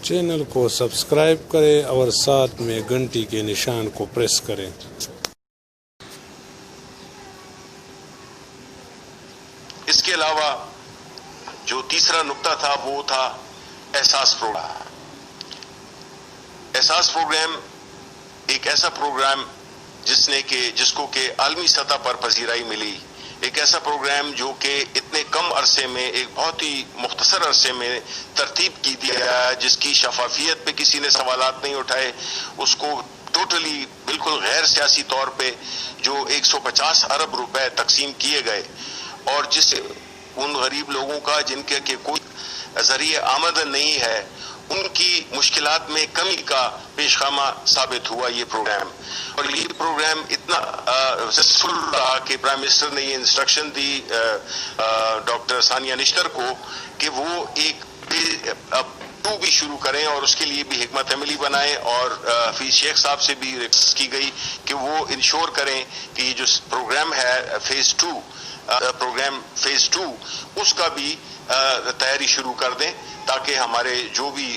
Channel کو subscribe کریں اور ساتھ میں گھنٹی کے نشان کو پریس کریں۔ اس کے علاوہ جو تیسرا نقطہ تھا وہ تھا احساس پروگرام۔ احساس پروگرام ایک ایسا پروگرام جس کو کہ عالمی سطح پر پذیرائی ملی، ایک ایسا پروگرام جو کہ اتنے کم عرصے میں، ایک بہت ہی مختصر عرصے میں ترتیب کی دیا، جس کی شفافیت پہ کسی نے سوالات نہیں اٹھائے، اس کو ٹوٹلی بالکل غیر سیاسی طور پہ جو 150 ارب روپے تقسیم کیے گئے، اور جس سے ان غریب لوگوں کا جن کے کہ کوئی ذریعہ آمدن نہیں ہے، ان کی مشکلات میں کمی کا پیش خامہ ثابت ہوا یہ پروگرام۔ اور یہ پروگرام اتنا سکسیسفل رہا کہ پرائم منسٹر نے یہ انسٹرکشن دی ڈاکٹر ثانیہ نشتر کو کہ وہ ایک ٹو بھی شروع کریں، اور اس کے لیے بھی حکمت عملی بنائیں، اور حفیظ شیخ صاحب سے بھی ریکویسٹ کی گئی کہ وہ انشور کریں کہ یہ جو پروگرام ہے فیز 2 اس کا بھی تیاری شروع کر دیں، تاکہ ہمارے جو بھی